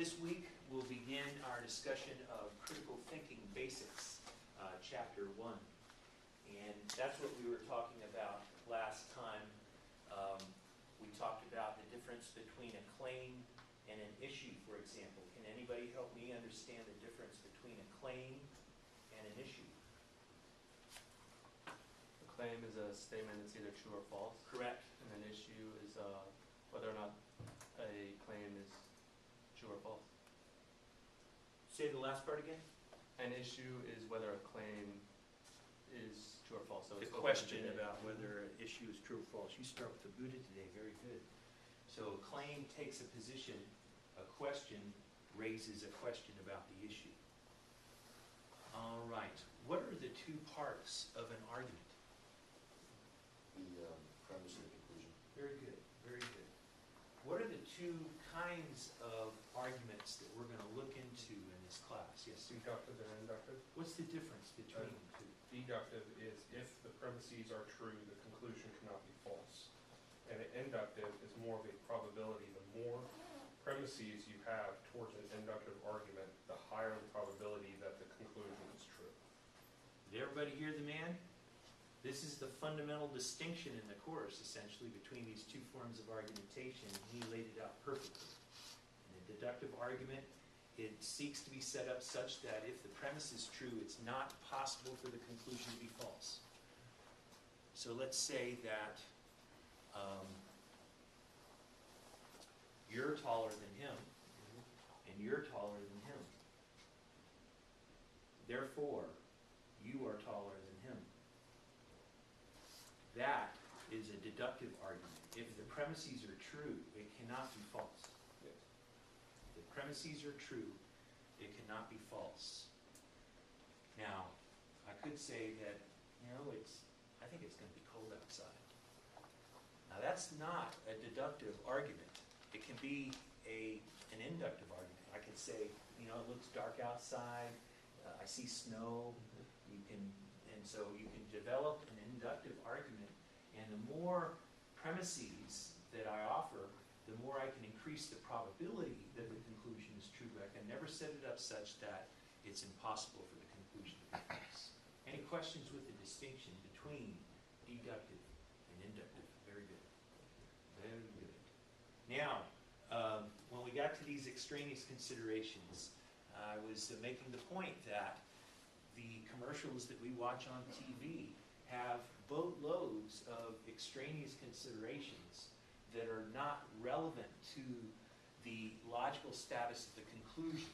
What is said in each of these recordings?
This week we'll begin our discussion of critical thinking basics, chapter 1. And that's what we were talking about last time. We talked about the difference between a claim and an issue, for example. Can anybody help me understand the difference between a claim and an issue? A claim is a statement that's either true or false. Correct. And an issue is whether or not a claim is true or false. Say the last part again. An issue is whether a claim is true or false. So The it's question about whether an issue is true or false. You start with the Buddha today. Very good. So a claim takes a position. A question raises a question about the issue. All right. What are the two parts of an argument? The premise and the conclusion. Very good. Very good. What are the two kinds of arguments that we're going to look into in this class? Yes, sir. Deductive and inductive. What's the difference between the two? Deductive is if the premises are true, the conclusion cannot be false. And an inductive is more of a probability. The more premises you have towards an inductive argument, the higher the probability that the conclusion is true. Did everybody hear the man? This is the fundamental distinction in the course, essentially, between these two forms of argumentation. He laid it out perfectly. In a deductive argument, it seeks to be set up such that if the premise is true, it's not possible for the conclusion to be false. So let's say that you're taller than him, and you're taller than him. Therefore, you are taller than him. That is a deductive argument. If the premises are true, it cannot be false. Yes. If the premises are true, it cannot be false. Now, I could say that, I think it's going to be cold outside. Now, that's not a deductive argument. It can be an inductive argument. I could say, it looks dark outside. I see snow. And so you can develop an inductive argument, and the more premises that I offer, the more I can increase the probability that the conclusion is true, but I can never set it up such that it's impossible for the conclusion to be false. Any questions with the distinction between deductive and inductive? Very good. Very good. Now, when we got to these extraneous considerations, I was making the point that the commercials that we watch on TV have boatloads of extraneous considerations that are not relevant to the logical status of the conclusion.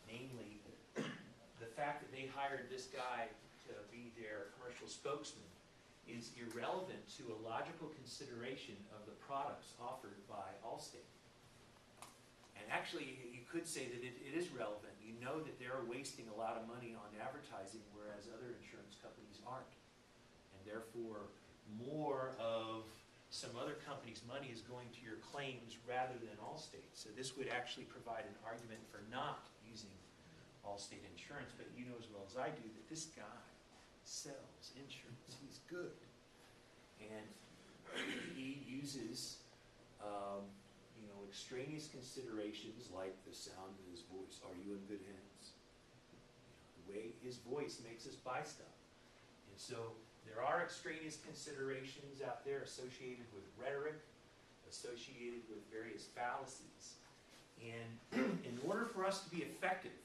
Namely, the fact that they hired this guy to be their commercial spokesman is irrelevant to a logical consideration of the products offered by Allstate. And actually, you could say that it is relevant. You know that they're wasting a lot of money on advertising, whereas other insurance companies aren't. And therefore, more of some other company's money is going to your claims rather than Allstate. So this would actually provide an argument for not using Allstate insurance. But you know as well as I do that this guy sells insurance. He's good. And he uses extraneous considerations like the sound of his voice. Are you in good hands? The way his voice makes us buy stuff. And so there are extraneous considerations out there associated with rhetoric, associated with various fallacies. And in order for us to be effective,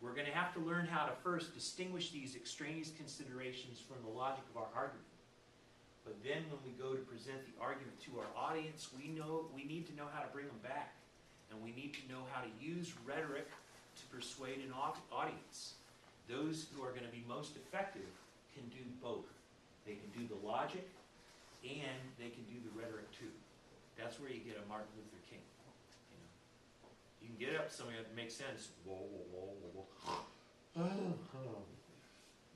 we're going to have to learn how to first distinguish these extraneous considerations from the logic of our argument. But then when we go to present the argument to our audience, we need to know how to bring them back. And we need to know how to use rhetoric to persuade an audience. Those who are going to be most effective can do both. They can do the logic and they can do the rhetoric too. That's where you get a Martin Luther King. You can get up something that makes sense. Whoa, whoa, whoa, whoa.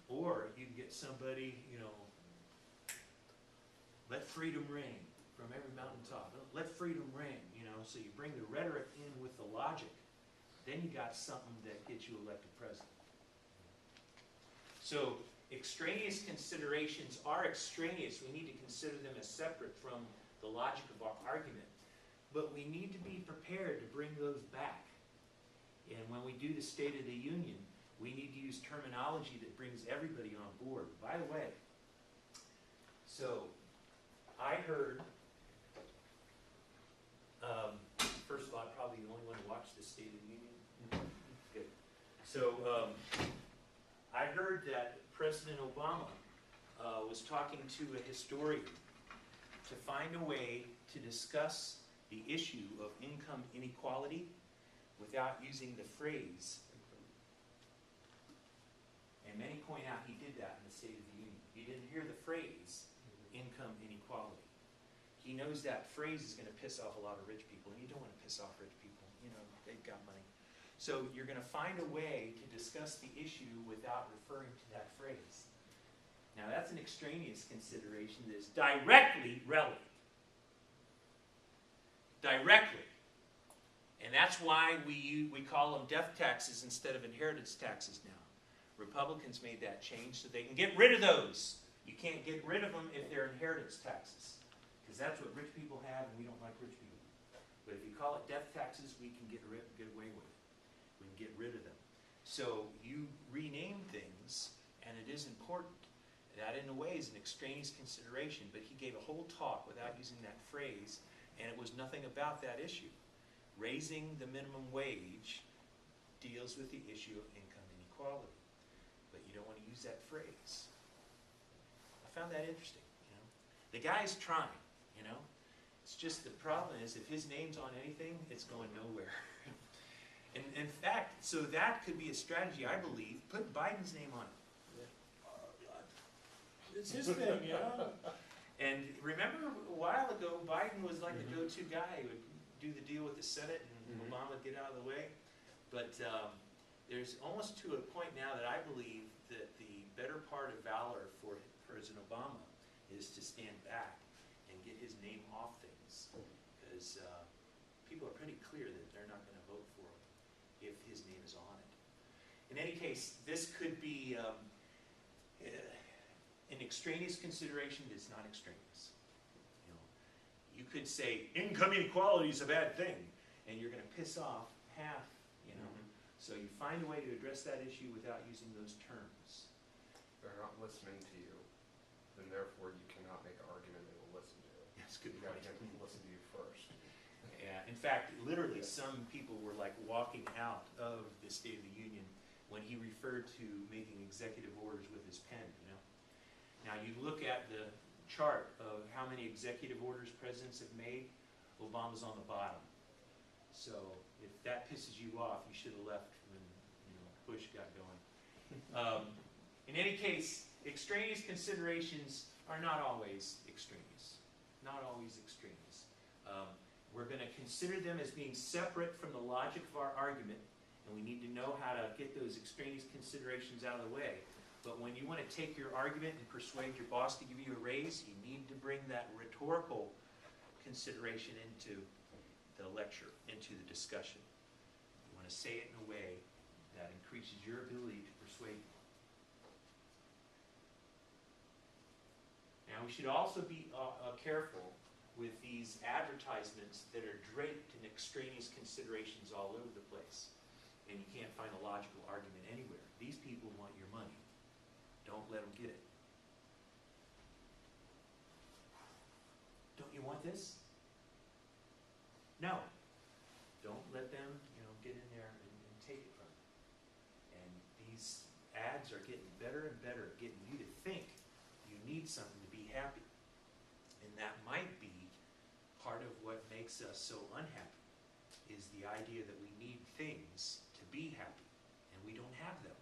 Or you can get somebody, let freedom ring from every mountaintop. Let freedom ring, so you bring the rhetoric in with the logic. Then you got something that gets you elected president. So extraneous considerations are extraneous. We need to consider them as separate from the logic of our argument. but we need to be prepared to bring those back. And when we do the State of the Union, we need to use terminology that brings everybody on board. By the way, so I heard, first of all, I'm probably the only one who watched the State of the Union. Good. So I heard that President Obama was talking to a historian to find a way to discuss the issue of income inequality without using the phrase. And many point out he did that in the State of the Union. He didn't hear the phrase income inequality. He knows that phrase is going to piss off a lot of rich people, and you don't want to piss off rich people. You know, they've got money. So you're going to find a way to discuss the issue without referring to that phrase. Now that's an extraneous consideration that is directly relevant. Directly. And that's why we call them death taxes instead of inheritance taxes now. Republicans made that change so they can get rid of those. You can't get rid of them if they're inheritance taxes, because that's what rich people have, and we don't like rich people. But if you call it death taxes, we can get away with it. We can get rid of them. So you rename things, and it is important. That, in a way, is an extraneous consideration, but he gave a whole talk without using that phrase, and it was nothing about that issue. Raising the minimum wage deals with the issue of income inequality, but you don't want to use that phrase. I found that interesting. You know, the guy's trying. You know, it's just the problem is if his name's on anything, it's going nowhere. And in fact, so that could be a strategy. I believe put Biden's name on it. It's his thing, you know. And remember a while ago, Biden was like the go-to guy. He would do the deal with the Senate, and Obama would get out of the way. But there's almost to a point now that I believe that the better part of valor for President Obama is to stand back and get his name off things, because people are pretty clear that they're not going to vote for him if his name is on it. In any case, this could be an extraneous consideration that's not extraneous. You know, you could say income inequality is a bad thing, and you're going to piss off half. You know, so you find a way to address that issue without using those terms. They're not listening to you, then therefore you cannot make an argument they will listen to you. That's a good You got to point. get them to listen to you first. Yeah, in fact, literally, some people were like walking out of the State of the Union when he referred to making executive orders with his pen. You know. Now you look at the chart of how many executive orders presidents have made, Obama's on the bottom. So if that pisses you off, you should have left when Bush got going. In any case, extraneous considerations are not always extraneous. Not always extraneous. We're going to consider them as being separate from the logic of our argument, and we need to know how to get those extraneous considerations out of the way. But when you want to take your argument and persuade your boss to give you a raise, you need to bring that rhetorical consideration into the lecture, into the discussion. You want to say it in a way that increases your ability to persuade people. Now, we should also be careful with these advertisements that are draped in extraneous considerations all over the place, and you can't find a logical argument anywhere. These people want your money. Don't let them get it. Don't you want this? No. Don't let them, get in there and take it from you. And these ads are getting better and better at getting you to think you need something to be happy. And that might be part of what makes us so unhappy, is the idea that we need things to be happy, and we don't have them.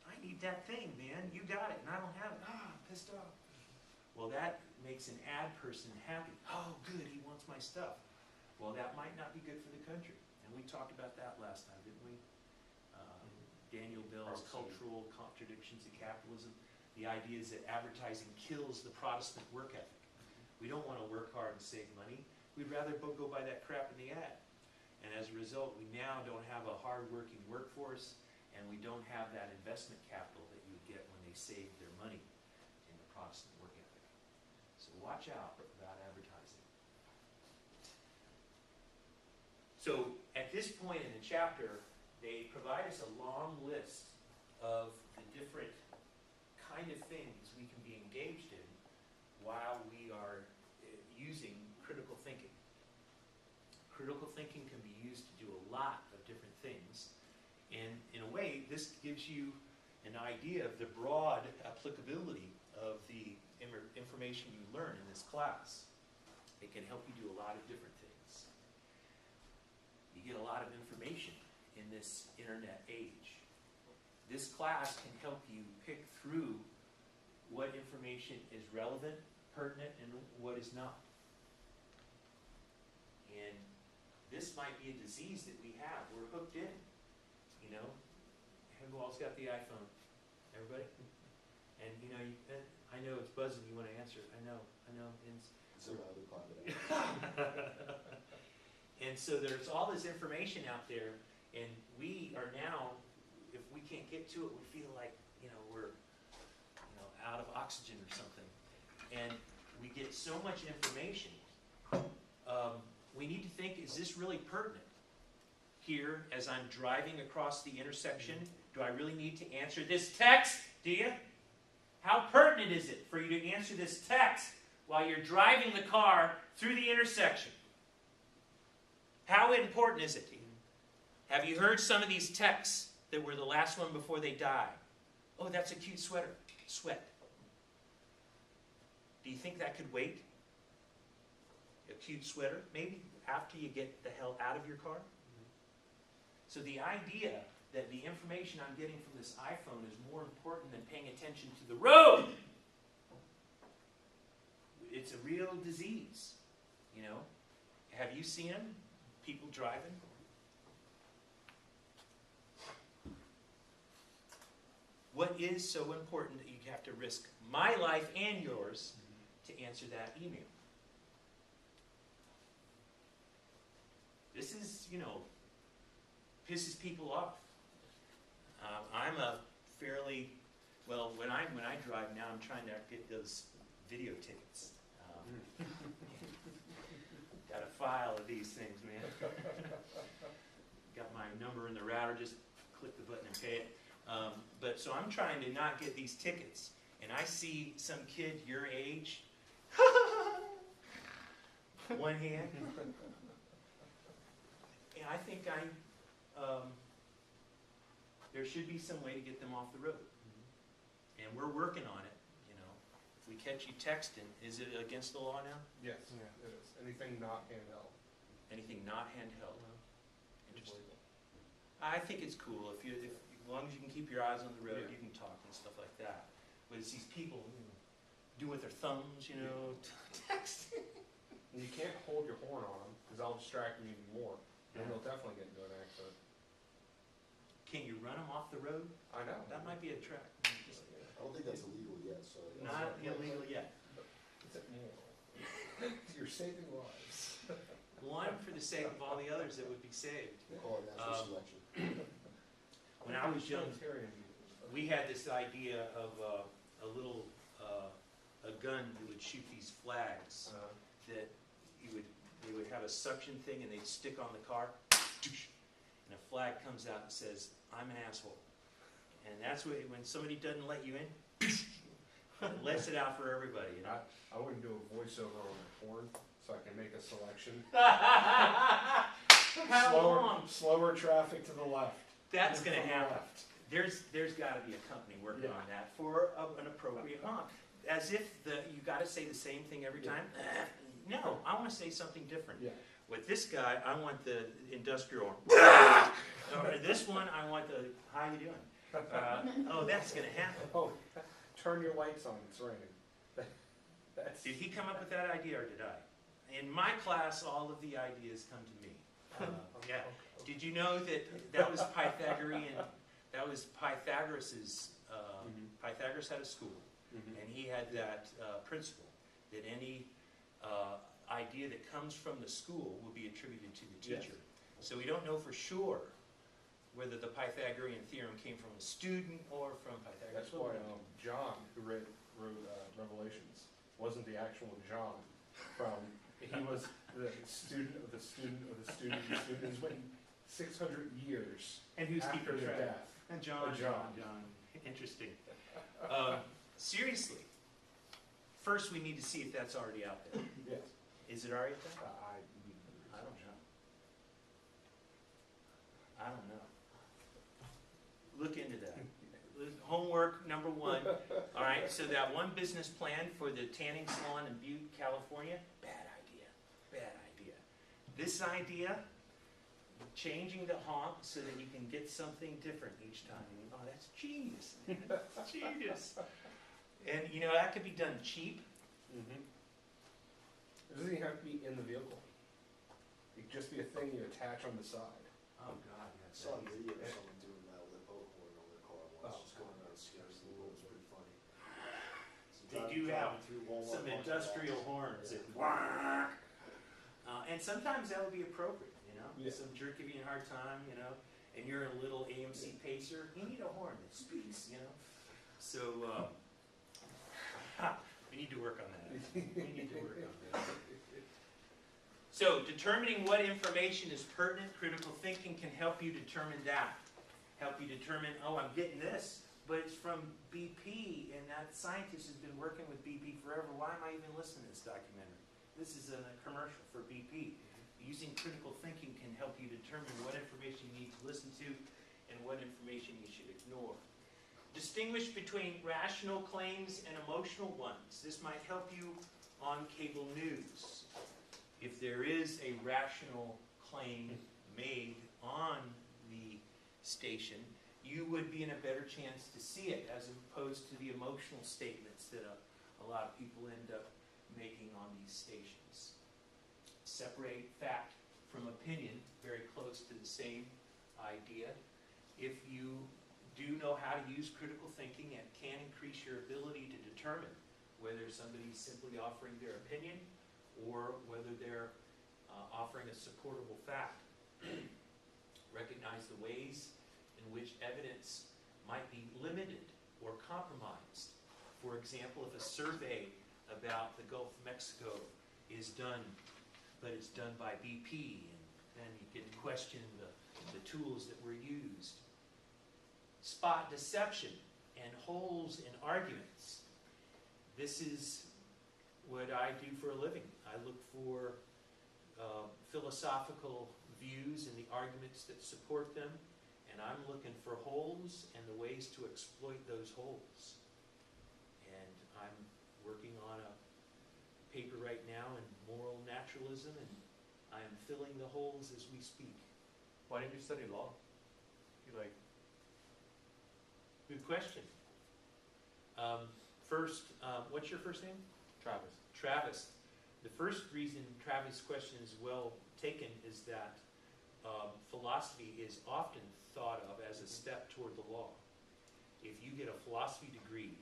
I need that thing, man. You got it, and I don't have it. I'm pissed off. Well, that makes an ad person happy. Oh, good, he wants my stuff. Well, that might not be good for the country. And we talked about that last time, didn't we? Daniel Bell's Cultural Contradictions of Capitalism. The idea is that advertising kills the Protestant work ethic. We don't want to work hard and save money. We'd rather go buy that crap in the ad. And as a result, we now don't have a hard-working workforce, and we don't have that investment capital that you would get when they saved their money in the Protestant work ethic. So watch out about advertising. So at this point in the chapter, they provide us a long list of the different kind of things we can be engaged in while we are using critical thinking. Critical thinking can be used to do a lot of different things. And in a way, this gives you an idea of the broad applicability of the information you learn in this class. It can help you do a lot of different things. You get a lot of information in this internet age. This class can help you pick through what information is relevant, pertinent, and what is not. And this might be a disease that we have. We're hooked in, you know. Who all's got the iPhone? Everybody? And you know, I know it's buzzing. You want to answer? I know. It's a rather private. And so there's all this information out there, and we are now, if we can't get to it, we feel like we're out of oxygen or something. And we get so much information. We need to think: is this really pertinent? Here, as I'm driving across the intersection, do I really need to answer this text? Do you? How pertinent is it for you to answer this text while you're driving the car through the intersection? How important is it to you? Have you heard some of these texts that were the last one before they die? Oh, that's a cute sweater. Sweat. Do you think that could wait? A cute sweater, maybe, after you get the hell out of your car? So the idea that the information I'm getting from this iPhone is more important than paying attention to the road. It's a real disease, Have you seen them? People driving? What is so important that you have to risk my life and yours to answer that email? This is, pisses people off. I'm a fairly, well, when I drive now, I'm trying to get those video tickets. Got a file of these things, man. Got my number in the router, just click the button and pay it. But so I'm trying to not get these tickets, and I see some kid your age, one hand, and I think there should be some way to get them off the road, and we're working on it. If we catch you texting, is it against the law now? Yes, it is. Anything not handheld. Anything not handheld. Interesting. I think it's cool as long as you can keep your eyes on the road, you can talk and stuff like that. But it's these people do with their thumbs, texting. And you can't hold your horn on them because they'll distract them even more. And they'll definitely get into an accident. Can you run them off the road? I know. That might be a track. I don't think that's illegal yet, so. Not illegal yet. Is it moral? You're saving lives. One, for the sake of all the others that would be saved. We'll call it natural selection. When I was young, we had this idea of a gun that would shoot these flags that they would have a suction thing and they'd stick on the car, and a flag comes out and says, "I'm an asshole." And that's when somebody doesn't let you in, it lets it out for everybody. I wouldn't do a voiceover on the horn so I can make a selection. How long? Slower traffic to the left. That's going to happen. There's got to be a company working on that for an appropriate honk. As if you got to say the same thing every time. No, I want to say something different. Yeah. With this guy, I want the industrial. Or this one, I want the how you doing. That's going to happen. Oh, turn your lights on. It's raining. Did he come up with that idea, or did I? In my class, all of the ideas come to me. Yeah. Did you know that was Pythagorean? That was Pythagoras's. Pythagoras had a school, and he had that principle that any idea that comes from the school will be attributed to the teacher. Yes. So we don't know for sure whether the Pythagorean theorem came from a student or from Pythagoras. That's why John, who wrote Revelations, wasn't the actual John from He was the student of the student of the student of the student. He's went 600 years And who's after keeping the track? death. And John. John. Interesting. Seriously, first we need to see if that's already out there. Yes. Is it already there? I I don't know. I don't know. Look into that. Homework number one. All right, so that one business plan for the tanning salon in Butte, California, bad idea. Bad idea. This idea, changing the honk so that you can get something different each time. Oh, that's genius, man. That's genius. And you know, that could be done cheap. Mm-hmm. It doesn't even have to be in the vehicle. It could just be a thing you attach on the side. Oh, God, I that's saw a easy. video of someone doing that with a boat horn on their car once, just going around scaring people. It was pretty funny. So They driving- do have driving through Walmart Some parking industrial lots. horns Yeah. that and sometimes that would be appropriate, you know? Yeah. Some jerk giving you a hard time, you know? And you're a little AMC pacer, you need a horn that speaks, you know? So, we need to work on that. We need to work on that. So, determining what information is pertinent, critical thinking can help you determine that. Help you determine, oh, I'm getting this, but it's from BP, and that scientist has been working with BP forever. Why am I even listening to this documentary? This is a commercial for BP. Using critical thinking can help you determine what information you need to listen to and what information you should ignore. Distinguish between rational claims and emotional ones. This might help you on cable news. If there is a rational claim made on the station, you would be in a better chance to see it as opposed to the emotional statements that a lot of people end up making on these stations. Separate fact from opinion, very close to the same idea. If you do know how to use critical thinking, it can increase your ability to determine whether somebody's simply offering their opinion or whether they're offering a supportable fact. Recognize the ways in which evidence might be limited or compromised. For example, if a survey about the Gulf of Mexico is done, but it's done by BP, and then you get to question the tools that were used. Spot deception and holes in arguments. This is what I do for a living. I look for philosophical views and the arguments that support them, and I'm looking for holes and the ways to exploit those holes. And I'm working on a paper right now in moral naturalism, and I am filling the holes as we speak. Why didn't you study law? You like, Good question. First, what's your first name? Travis? Travis. The first reason Travis' question is well taken is that philosophy is often thought of as a step toward the law. If you get a philosophy degree,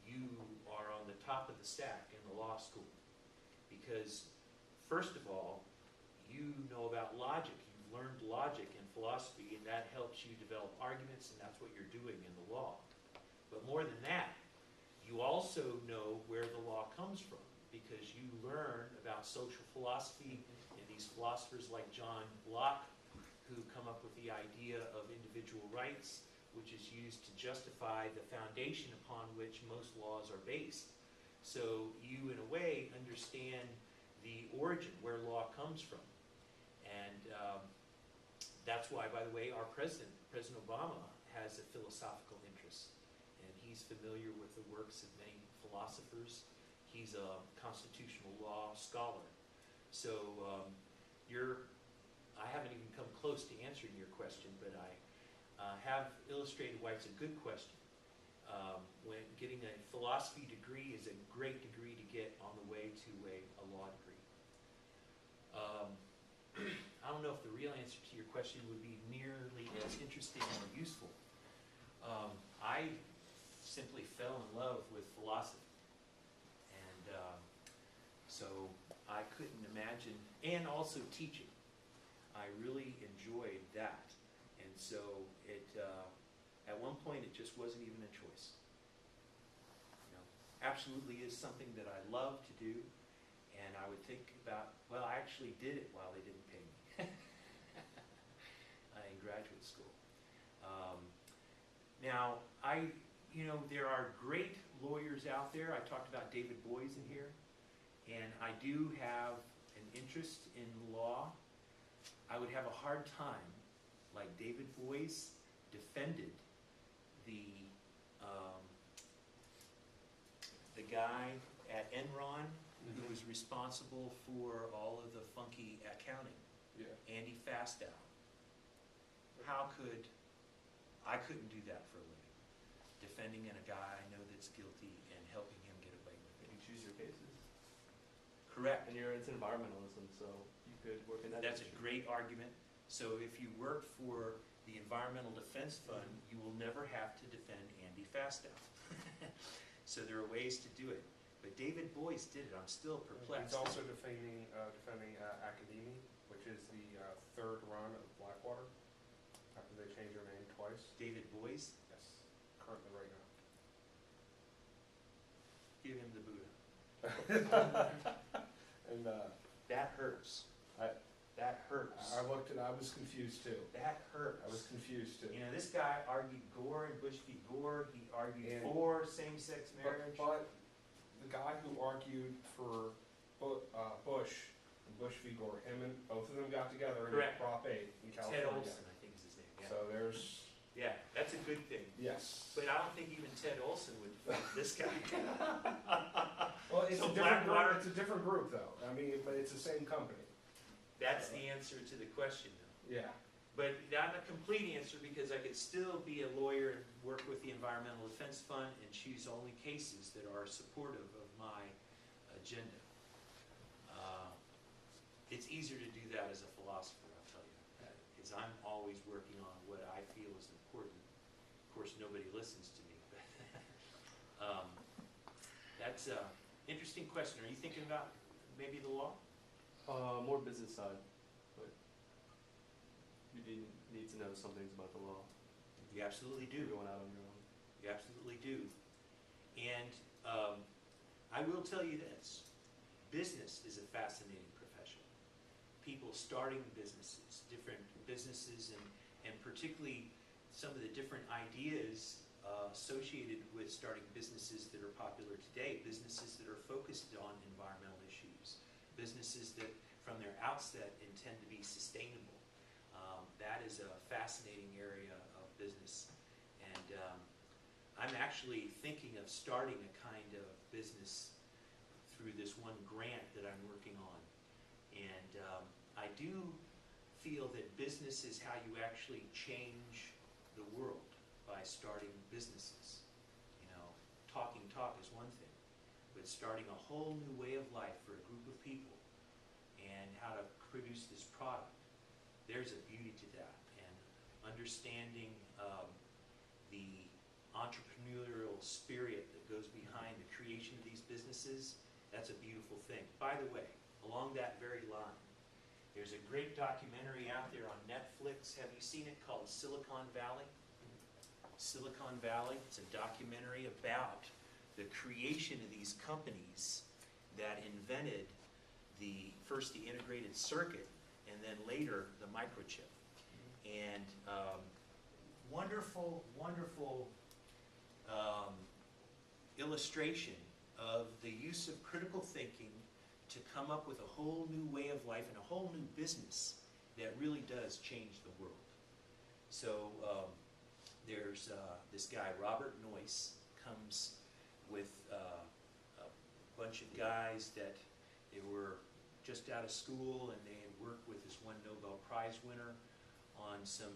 you are on the top of the stack in the law school. Because, first of all, you know about logic. You've learned logic in philosophy, and that helps you develop arguments, and that's what you're doing in the law. But more than that, you also know where the law comes from, because you learn about social philosophy and these philosophers like John Locke, who come up with the idea of individual rights, which is used to justify the foundation upon which most laws are based. So you, in a way, understand the origin, where law comes from. And that's why, by the way, our president, President Obama, has a philosophical interest. And he's familiar with the works of many philosophers. He's a constitutional law scholar. So I haven't even come close to answering your question, but I have illustrated why it's a good question. When getting a philosophy degree is a great degree to get on the way to a law degree. I don't know if the real answer to your question would be nearly as interesting or useful. I simply fell in love with philosophy. And so I couldn't imagine, and also teaching. I really enjoyed that. And so at one point it just wasn't even a choice. Absolutely is something that I love to do, and I would think about, well, I actually did it while they didn't pay me in graduate school. Now, there are great lawyers out there. I talked about David Boies in here, and I do have an interest in law. I would have a hard time, like David Boies defended the guy at Enron who was responsible for all of the funky accounting, Yeah. Andy Fastow. I couldn't do that for a living, defending a guy I know that's guilty and helping him get away with it. You choose your cases. Correct. And it's environmentalism, so you could work in that. That's a industry. great argument. So if you work for the Environmental Defense Fund, you will never have to defend Andy Fastow. So there are ways to do it. But David Boies did it. I'm still perplexed. He's also defending Academy, which is the third run of Blackwater, after they changed their name twice. David Boies, Yes, currently right now. give him the Buddha. And That hurts. That hurts. I looked and I was confused too. That hurts. I was confused too. This guy argued Gore and Bush v. Gore. He argued And- for same-sex marriage. But the guy who argued for Bush and Bush v. Gore, him and both of them got together in Correct. Prop 8 in California. Ted Olson, I think is his name. Yeah. So there's, That's a good thing. yes. But I don't think even Ted Olson would defend this guy. Well, it's So a different Blackwater- group, it's a different group though. I mean, but it's the same company. That's the answer to the question, though. Yeah. But not a complete answer, because I could still be a lawyer and work with the Environmental Defense Fund and choose only cases that are supportive of my agenda. It's easier to do that as a philosopher, I'll tell you, because I'm always working on what I feel is important. Of course, nobody listens to me, but that's an interesting question. Are you thinking about maybe the law? More business side, but you need to know some things about the law. You absolutely do. You're going out on your own. You absolutely do. And I will tell you this, business is a fascinating profession. People starting businesses, different businesses, and particularly some of the different ideas associated with starting businesses that are popular today, businesses that are focused on environmental issues, businesses that from their outset intend to be sustainable. That is a fascinating area of business. And I'm actually thinking of starting a kind of business through this one grant that I'm working on. And I do feel that business is how you actually change the world, by starting businesses. Talking talk is one thing, but starting a whole new way of life for a group of people and how to produce this product, there's a beauty to that. And understanding the entrepreneurial spirit that goes behind the creation of these businesses, that's a beautiful thing. By the way, along that very line, there's a great documentary out there on Netflix. Have you seen it, called Silicon Valley? Silicon Valley. It's a documentary about the creation of these companies that invented first the integrated circuit and then later the microchip. And wonderful, wonderful illustration of the use of critical thinking to come up with a whole new way of life and a whole new business that really does change the world. So there's this guy, Robert Noyce, comes with a bunch of guys that they were just out of school, and they had worked with this one Nobel Prize winner on some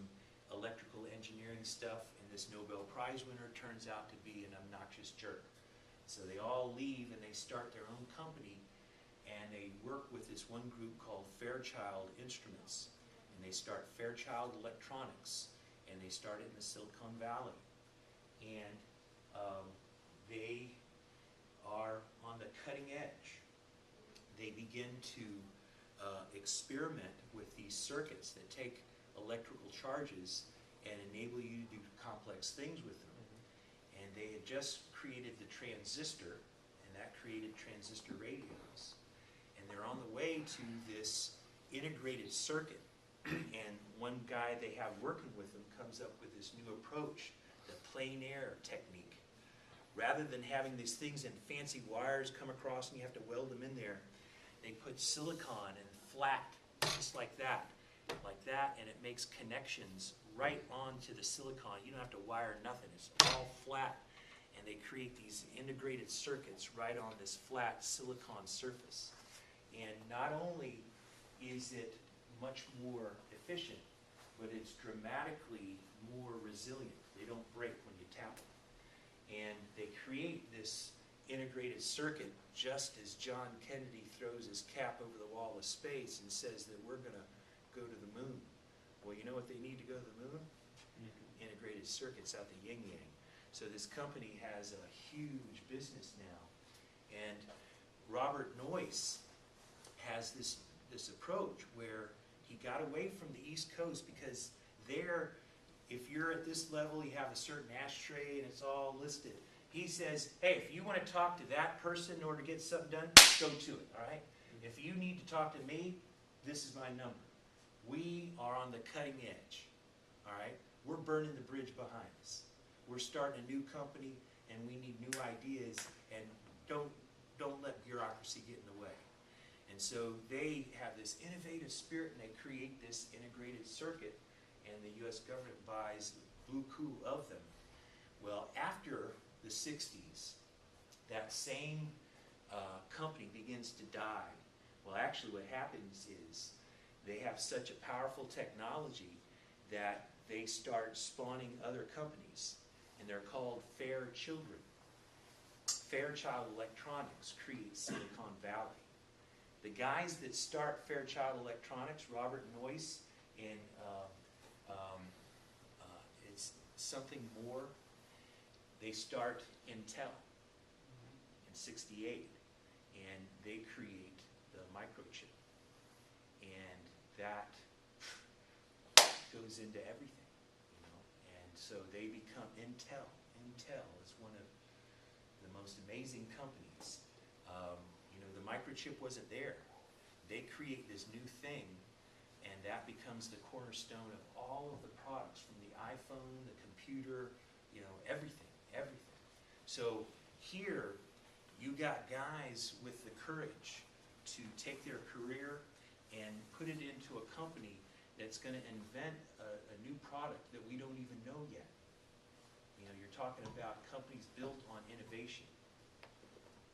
electrical engineering stuff, and this Nobel Prize winner turns out to be an obnoxious jerk. So they all leave and they start their own company, and they work with this one group called Fairchild Instruments, and they start Fairchild Electronics, and they start it in the Silicon Valley. And they are on the cutting edge. They begin to experiment with these circuits that take electrical charges and enable you to do complex things with them. And they had just created the transistor, and that created transistor radios. And and they're on the way to this integrated circuit. And one guy they have working with them comes up with this new approach, the plein air technique. Rather than having these things in fancy wires come across and you have to weld them in there, they put silicon and flat, just like that, and it makes connections right onto the silicon. You don't have to wire nothing. It's all flat, and they create these integrated circuits right on this flat silicon surface. And not only is it much more efficient, but it's dramatically more resilient. They don't break when you tap them. And they create this integrated circuit just as John Kennedy throws his cap over the wall of space and says that we're going to go to the moon. Well, you know what they need to go to the moon? Integrated circuits out the yin-yang. So this company has a huge business now. And Robert Noyce has this approach where he got away from the East Coast because there, if you're at this level, you have a certain ashtray and it's all listed. He says, hey, if you want to talk to that person in order to get something done, go to it, all right? If you need to talk to me, this is my number. We are on the cutting edge, all right? We're burning the bridge behind us. We're starting a new company, and we need new ideas, and don't let bureaucracy get in the way. And so they have this innovative spirit, and they create this integrated circuit, and the U.S. government buys buku of them. Well, after the 60s, that same company begins to die. Well, actually what happens is they have such a powerful technology that they start spawning other companies, and they're called Fairchild Electronics creates Silicon Valley. The guys that start Fairchild Electronics, Robert Noyce, and it's something more. They start Intel in '68, and they create the microchip, and that goes into everything, you know. And so they become Intel. Intel is one of the most amazing companies. You know, the microchip wasn't there. They create this new thing, and that becomes the cornerstone of all of the products, from the iPhone, the computer, you know, everything. So here, you got guys with the courage to take their career and put it into a company that's going to invent a new product that we don't even know yet. You know, you're talking about companies built on innovation.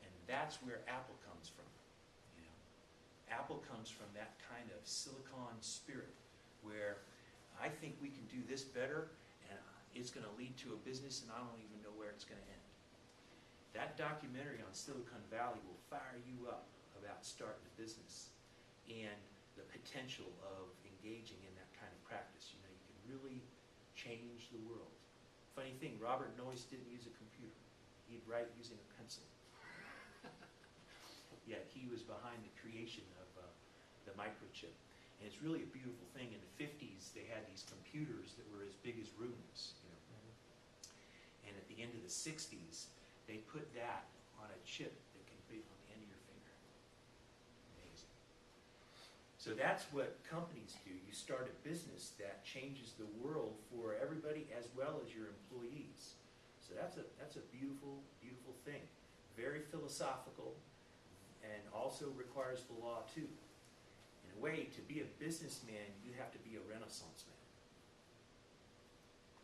And that's where Apple comes from. You know, Apple comes from that kind of silicon spirit where I think we can do this better, and it's going to lead to a business, and I don't even know where it's going to end. That documentary on Silicon Valley will fire you up about starting a business and the potential of engaging in that kind of practice. You know, you can really change the world. Funny thing, Robert Noyce didn't use a computer. He'd write using a pencil. Yet he was behind the creation of the microchip. And it's really a beautiful thing. In the 50s, they had these computers that were as big as rooms. You know. And at the end of the 60s, they put that on a chip that can fit on the end of your finger. Amazing. So that's what companies do. You start a business that changes the world for everybody as well as your employees. So that's a beautiful, beautiful thing. Very philosophical, and also requires the law too. In a way, to be a businessman, you have to be a Renaissance man.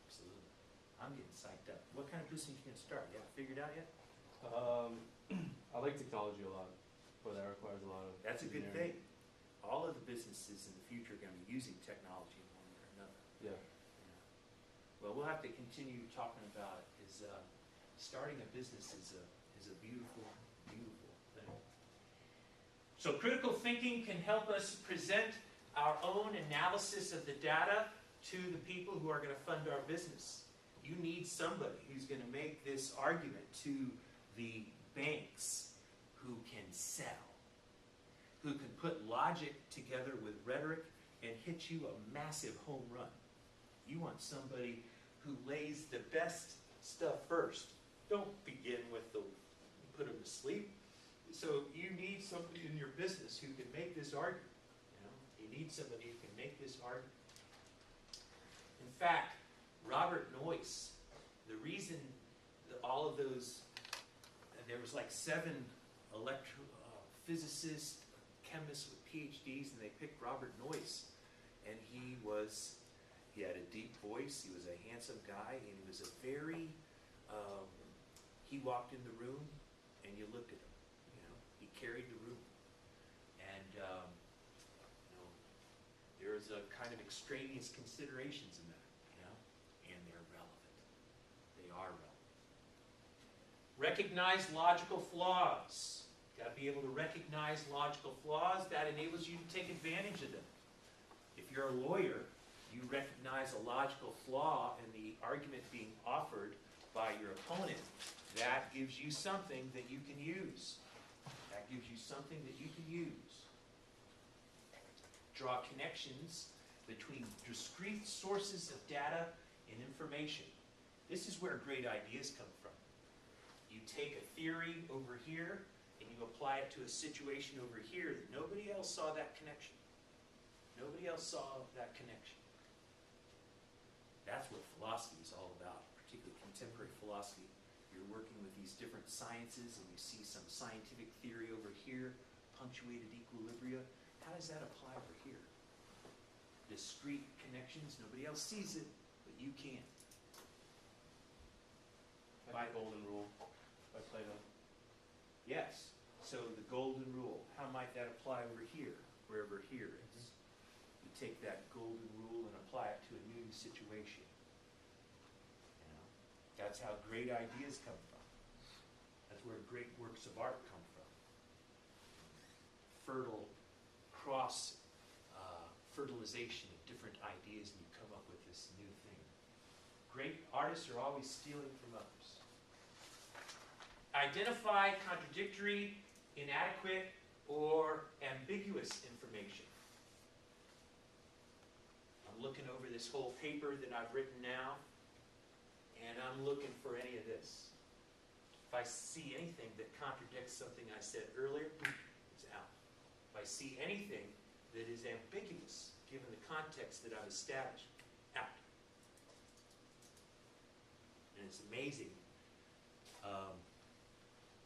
Absolutely. I'm getting psyched up. What kind of business are you going to start? You haven't figured out yet? I like technology a lot, but that requires a lot of That's a good engineering. thing. All of the businesses in the future are going to be using technology in one way or another. Yeah. Well, we'll have to continue talking about it. Starting a business is a beautiful, beautiful thing. So critical thinking can help us present our own analysis of the data to the people who are going to fund our business. You need somebody who's going to make this argument to the banks who can sell, who can put logic together with rhetoric and hit you a massive home run. You want somebody who lays the best stuff first. Don't begin with the put them to sleep. So you need somebody in your business who can make this argument. You know, you need somebody who can make this argument. In fact, Robert Noyce, the reason that all of those, there was like 7 physicists, chemists with PhDs, and they picked Robert Noyce. And he had a deep voice, he was a handsome guy, and he was a very, he walked in the room and you looked at him, you know, he carried the room. And, you know, there's a kind of extraneous considerations in that, you know, and they're relevant. They are relevant. Recognize logical flaws. Got to be able to recognize logical flaws. That enables you to take advantage of them. If you're a lawyer, you recognize a logical flaw in the argument being offered by your opponent. That gives you something that you can use. That gives you something that you can use. Draw connections between discrete sources of data and information. This is where great ideas come from. You take a theory over here and you apply it to a situation over here that nobody else saw that connection. Nobody else saw that connection. That's what philosophy is all about, particularly contemporary philosophy. You're working with these different sciences and you see some scientific theory over here, punctuated equilibria. How does that apply over here? Discrete connections, nobody else sees it, but you can. Like the golden rule by Plato. Yes. So the golden rule, how might that apply over here, wherever here is? You take that golden rule and apply it to a new situation. You know, that's how great ideas come from. That's where great works of art come from. Fertile fertilization of different ideas, and you come up with this new thing. Great artists are always stealing from others. Identify contradictory, inadequate, or ambiguous information. I'm looking over this whole paper that I've written now, and I'm looking for any of this. If I see anything that contradicts something I said earlier, it's out. If I see anything that is ambiguous, given the context that I've established, out. And it's amazing.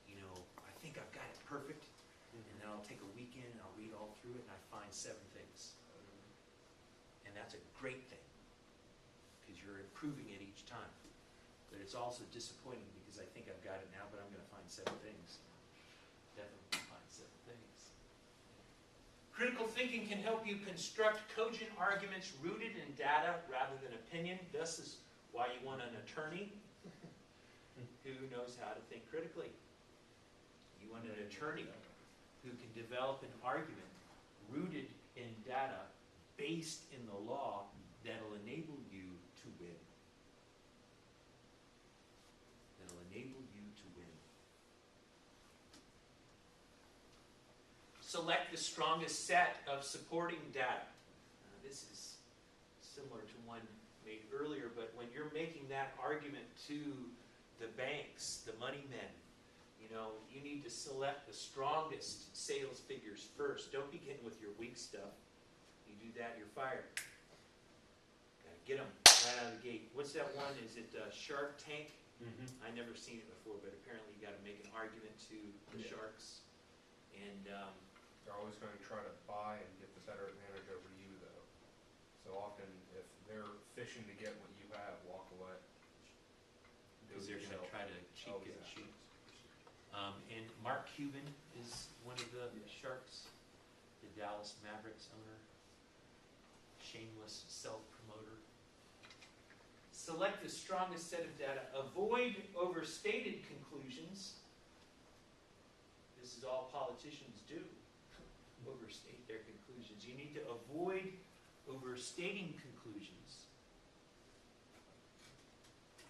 You know, I think I've got it perfect, and then I'll take a weekend and I'll read all through it and I find 7 things. And that's a great thing, because you're improving it each time. But it's also disappointing because I think I've got it now, but I'm going to find 7 things. Definitely find 7 things. Critical thinking can help you construct cogent arguments rooted in data rather than opinion. This is why you want an attorney who knows how to think critically. You want an attorney who can develop an argument rooted in data, based in the law, that'll enable you to win. That'll enable you to win. Select the strongest set of supporting data. This is similar to one made earlier, but when you're making that argument to the banks, the money men, you know, you need to select the strongest sales figures first. Don't begin with your weak stuff. You do that, you're fired. Gotta get them right out of the gate. What's that one? Is it Shark Tank? I never seen it before, but apparently you got to make an argument to the sharks. And They're always going to try to buy and get the better advantage over you, though. So often, if they're fishing to get what you have, walk away. because they're going to try to cheat, Oh, get exactly. cheat. And Mark Cuban is one of the sharks, the Dallas Mavericks owner, shameless self-promoter. Select the strongest set of data. Avoid overstated conclusions. This is all politicians do, overstate their conclusions. You need to avoid overstating conclusions.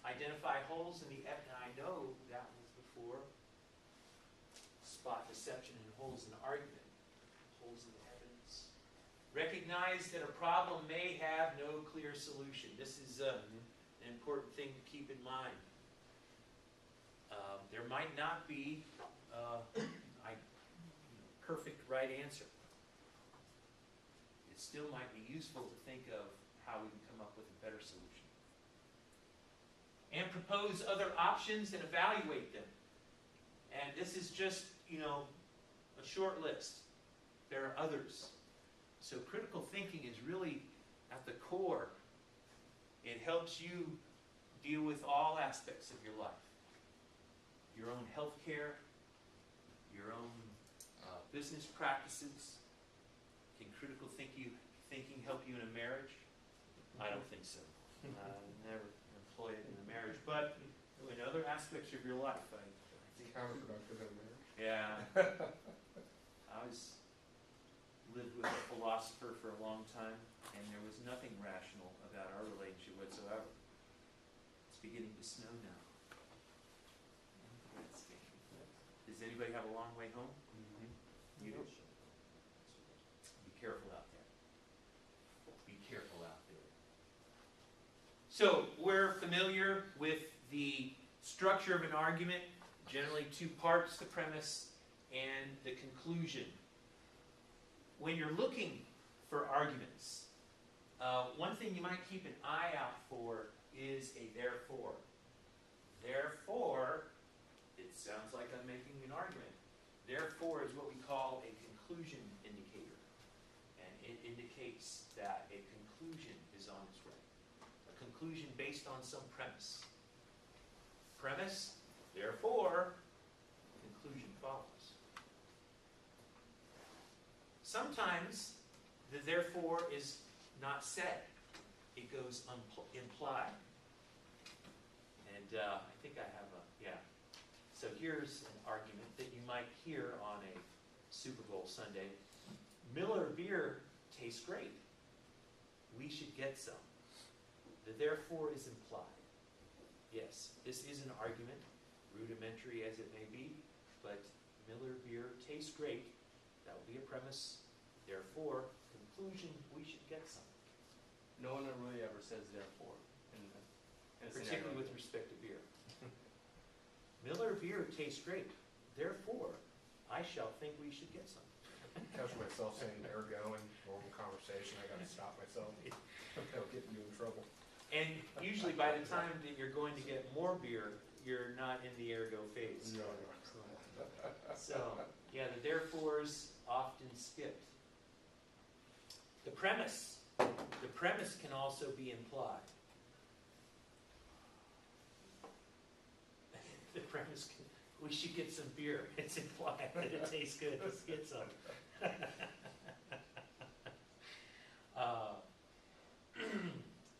Identify holes in the evidence. I know that was before. Spot deception and holes in the argument. Holes in the evidence. Recognize that a problem may have no clear solution. This is an important thing to keep in mind. There might not be, perfect right answer. It still might be useful to think of how we can come up with a better solution. And propose other options and evaluate them. And this is just, a short list. There are others. So critical thinking is really at the core. It helps you deal with all aspects of your life. Your own health care, your own business practices. Can critical thinking help you in a marriage? I don't think so. Never employ it in a marriage, but in other aspects of your life, I think. Counterproductive in marriage. Yeah. I lived with a philosopher for a long time, and there was nothing rational about our relationship whatsoever. It's beginning to snow now. Does anybody have a long way home? You do? Be careful out there. Be careful out there. So, we're familiar with the structure of an argument, generally two parts, the premise and the conclusion. When you're looking for arguments, one thing you might keep an eye out for is a therefore. Therefore, it sounds like I'm making an argument. Therefore is what we call a conclusion indicator. And it indicates that a conclusion is on its way. A conclusion based on some premise. Premise, therefore, conclusion follows. Sometimes the therefore is not said. It goes implied. And I think I have So here's an argument that you might hear on a Super Bowl Sunday. Miller beer tastes great. We should get some. The therefore is implied. Yes, this is an argument, rudimentary as it may be, but Miller beer tastes great. That would be a premise. Therefore, conclusion, we should get some. No one really ever says therefore in a Particularly scenario. with respect to beer. Miller beer tastes great. Therefore, I shall think we should get some. Catch myself saying ergo in normal conversation. I gotta stop myself. That'll get you in trouble. And usually by the time that you're going to get more beer, you're not in the ergo phase. No. So, yeah, the therefores often skipped. The premise. The premise can also be implied. The premise can, we should get some beer. It's implied that it tastes good. Let's get some.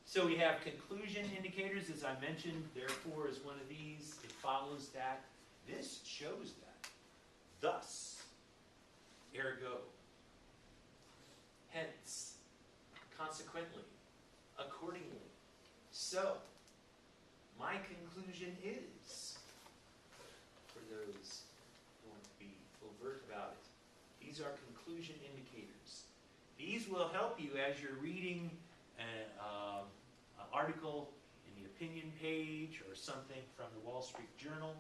So we have conclusion indicators, as I mentioned. Therefore is one of these. It follows that. This shows that. Thus, ergo, hence, consequently, accordingly. So, my conclusion is, for those who want to be overt about it, these are conclusion indicators. These will help you as you're reading an article in the opinion page or something from the Wall Street Journal.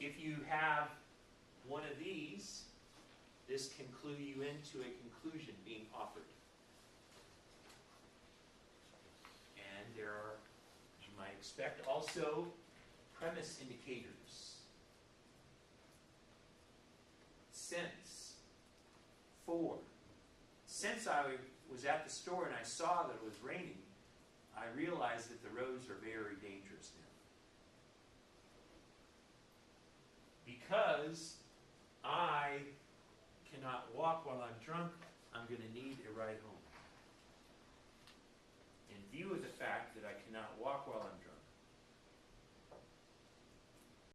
If you have one of these, this can clue you into a conclusion being offered. And there are, as you might expect, also premise indicators. Since, for. Since I was at the store and I saw that it was raining, I realized that the roads are very dangerous now. Because I cannot walk while I'm drunk, I'm going to need a ride home.